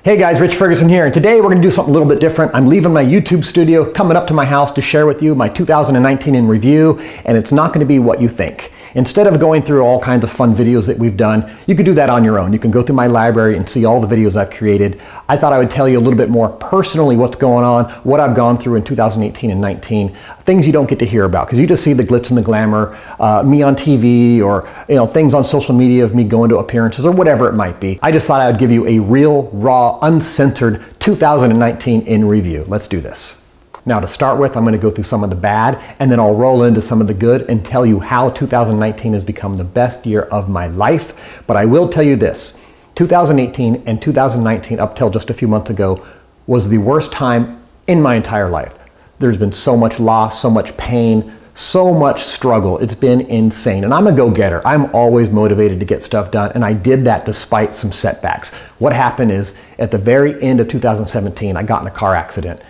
Hey guys, Rich Ferguson here, and today we're going to do something a little bit different. I'm leaving my YouTube studio, coming up to my house to share with you my 2019 in review, and it's not going to be what you think. Instead of going through all kinds of fun videos that we've done, you can do that on your own. You can go through my library and see all the videos I've created. I thought I would tell you a little bit more personally what's going on, what I've gone through in 2018 and 19, things you don't get to hear about, because you just see the glitz and the glamour, me on TV, or things on social media of me going to appearances or whatever it might be. I just thought I would give you a real, raw, uncensored 2019 in review. Let's do this. Now to start with, I'm going to go through some of the bad, and then I'll roll into some of the good and tell you how 2019 has become the best year of my life. But I will tell you this, 2018 and 2019 up till just a few months ago was the worst time in my entire life. There's been so much loss, so much pain, so much struggle. It's been insane. And I'm a go-getter. I'm always motivated to get stuff done, and I did that despite some setbacks. What happened is, at the very end of 2017, I got in a car accident.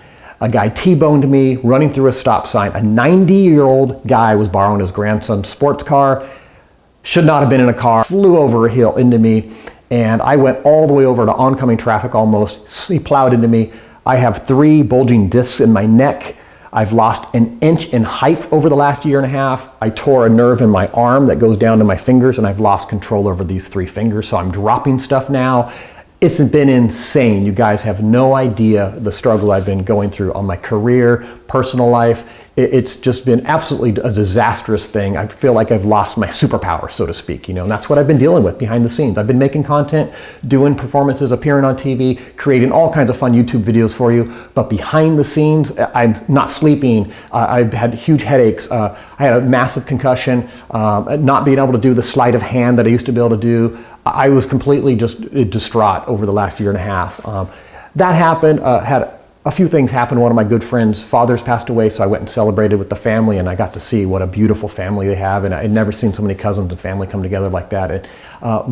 A guy T-boned me running through a stop sign. A 90-year-old guy was borrowing his grandson's sports car, should not have been in a car, flew over a hill into me, and I went all the way over to oncoming traffic almost. He plowed into me. I have 3 bulging discs in my neck. I've lost an inch in height over the last year and a half. I tore a nerve in my arm that goes down to my fingers, and I've lost control over these 3 fingers, so I'm dropping stuff now. It's been insane. You guys have no idea the struggle I've been going through on my career, personal life. It's just been absolutely a disastrous thing. I feel like I've lost my superpower, so to speak, and that's what I've been dealing with behind the scenes. I've been making content, doing performances, appearing on TV, creating all kinds of fun YouTube videos for you, but behind the scenes, I'm not sleeping. I've had huge headaches. I had a massive concussion, not being able to do the sleight of hand that I used to be able to do. I was completely just distraught over the last year and a half. That happened, had a few things happen. One of my good friends' fathers passed away, so I went and celebrated with the family, and I got to see what a beautiful family they have, and I'd never seen so many cousins and family come together like that. And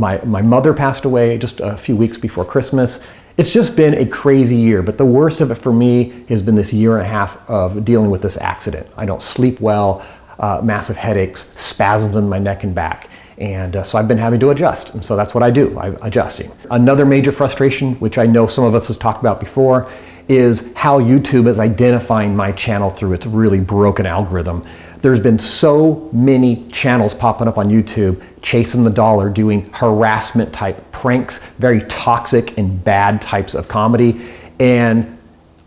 my mother passed away just a few weeks before Christmas. It's just been a crazy year, but the worst of it for me has been this year and a half of dealing with this accident. I don't sleep well, massive headaches, spasms in my neck and back. And so I've been having to adjust, and so that's what I do, I'm adjusting. Another major frustration, which I know some of us has talked about before, is how YouTube is identifying my channel through its really broken algorithm. There's been so many channels popping up on YouTube chasing the dollar, doing harassment type pranks, very toxic and bad types of comedy, and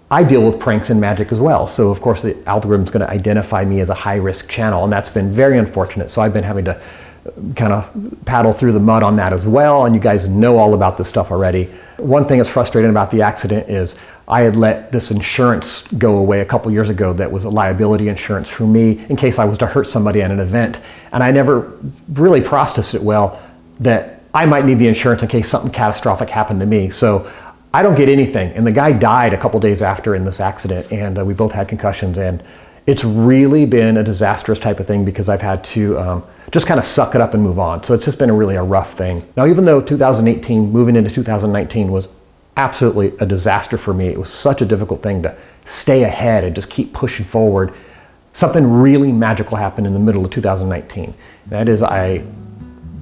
I deal with pranks and magic as well. So of course the algorithm's going to identify me as a high-risk channel, and that's been very unfortunate. So I've been having to kind of paddle through the mud on that as well, and you guys know all about this stuff already. One thing that's frustrating about the accident is I had let this insurance go away a couple years ago that was a liability insurance for me in case I was to hurt somebody at an event, and I never really processed it well that I might need the insurance in case something catastrophic happened to me. So I don't get anything, and the guy died a couple days after in this accident, and we both had concussions, and it's really been a disastrous type of thing because I've had to just kind of suck it up and move on. So it's just been a rough thing. Now, even though 2018 moving into 2019 was absolutely a disaster for me, it was such a difficult thing to stay ahead and just keep pushing forward. Something really magical happened in the middle of 2019. That is, I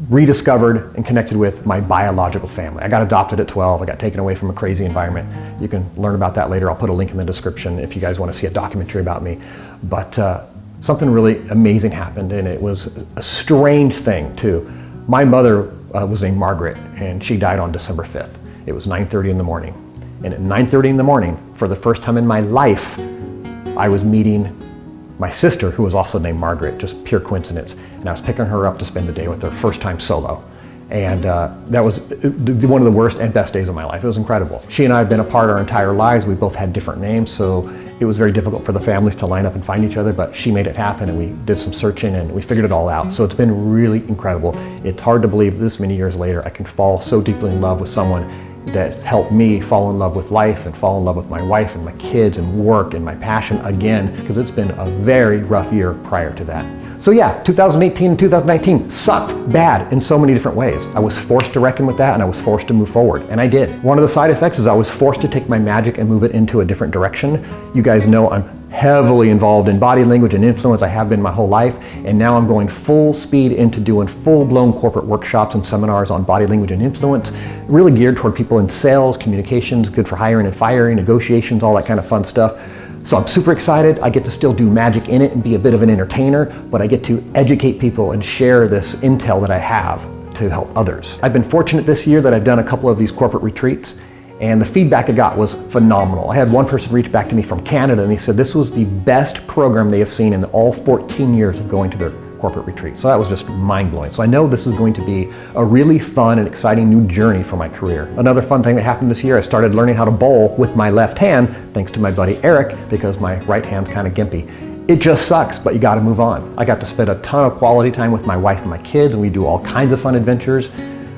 rediscovered and connected with my biological family. I got adopted at 12. I got taken away from a crazy environment. You can learn about that later. I'll put a link in the description if you guys want to see a documentary about me. But something really amazing happened, and it was a strange thing too. My mother was named Margaret, and she died on December 5th. It was 9:30 in the morning. And at 9:30 in the morning, for the first time in my life, I was meeting my sister, who was also named Margaret, just pure coincidence. And I was picking her up to spend the day with her, first time solo. And that was one of the worst and best days of my life. It was incredible. She and I have been apart our entire lives. We both had different names, so it was very difficult for the families to line up and find each other, but she made it happen, and we did some searching and we figured it all out. So it's been really incredible. It's hard to believe this many years later I can fall so deeply in love with someone that helped me fall in love with life and fall in love with my wife and my kids and work and my passion again, because it's been a very rough year prior to that. So yeah, 2018 and 2019 sucked bad in so many different ways. I was forced to reckon with that, and I was forced to move forward, and I did. One of the side effects is I was forced to take my magic and move it into a different direction. You guys know I'm heavily involved in body language and influence. I have been my whole life, and now I'm going full speed into doing full-blown corporate workshops and seminars on body language and influence, really geared toward people in sales, communications, good for hiring and firing, negotiations, all that kind of fun stuff. So I'm super excited. I get to still do magic in it and be a bit of an entertainer, but I get to educate people and share this intel that I have to help others. I've been fortunate this year that I've done a couple of these corporate retreats, and the feedback I got was phenomenal. I had one person reach back to me from Canada, and he said this was the best program they have seen in all 14 years of going to their corporate retreat. So that was just mind-blowing. So I know this is going to be a really fun and exciting new journey for my career. Another fun thing that happened this year, I started learning how to bowl with my left hand, thanks to my buddy Eric, because my right hand's kind of gimpy. It just sucks, but you gotta move on. I got to spend a ton of quality time with my wife and my kids, and we do all kinds of fun adventures.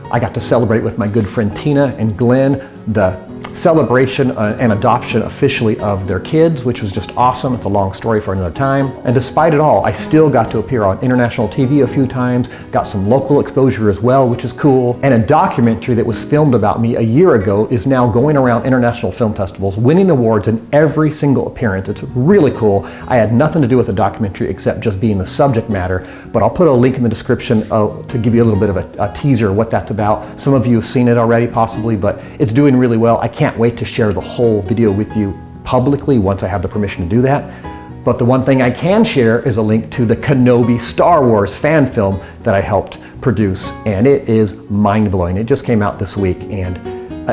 I got to celebrate with my good friend Tina and Glenn the celebration and adoption officially of their kids, which was just awesome. It's a long story for another time. And despite it all, I still got to appear on international TV a few times, got some local exposure as well, which is cool. And a documentary that was filmed about me a year ago is now going around international film festivals, winning awards in every single appearance. It's really cool. I had nothing to do with the documentary except just being the subject matter, but I'll put a link in the description to give you a little bit of a teaser of what that's about. Some of you have seen it already possibly, but it's doing really well. I can't wait to share the whole video with you publicly once I have the permission to do that. But the one thing I can share is a link to the Kenobi Star Wars fan film that I helped produce, and it is mind-blowing. It just came out this week, and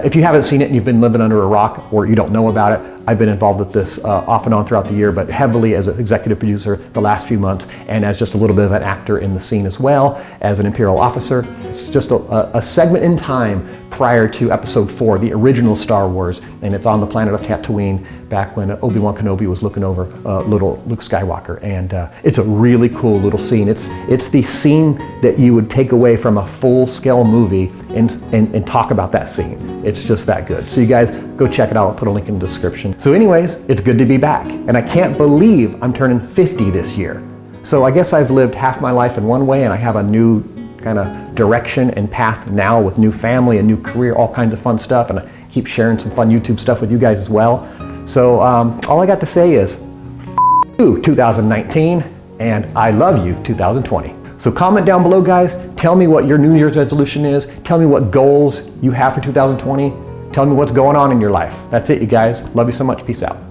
if you haven't seen it and you've been living under a rock or you don't know about it, I've been involved with this off and on throughout the year, but heavily as an executive producer the last few months, and as just a little bit of an actor in the scene as well, as an Imperial officer. It's just a segment in time prior to Episode 4, the original Star Wars, and it's on the planet of Tatooine back when Obi-Wan Kenobi was looking over little Luke Skywalker, and it's a really cool little scene. It's the scene that you would take away from a full-scale movie and talk about that scene. It's just that good. So you guys go check it out. I'll put a link in the description. So anyways, it's good to be back, and I can't believe I'm turning 50 this year. So I guess I've lived half my life in one way, and I have a new kind of direction and path now with new family and new career, all kinds of fun stuff, and I keep sharing some fun YouTube stuff with you guys as well. So all I got to say is, F you 2019, and I love you 2020. So comment down below, guys. Tell me what your New Year's resolution is. Tell me what goals you have for 2020. Tell me what's going on in your life. That's it, you guys. Love you so much. Peace out.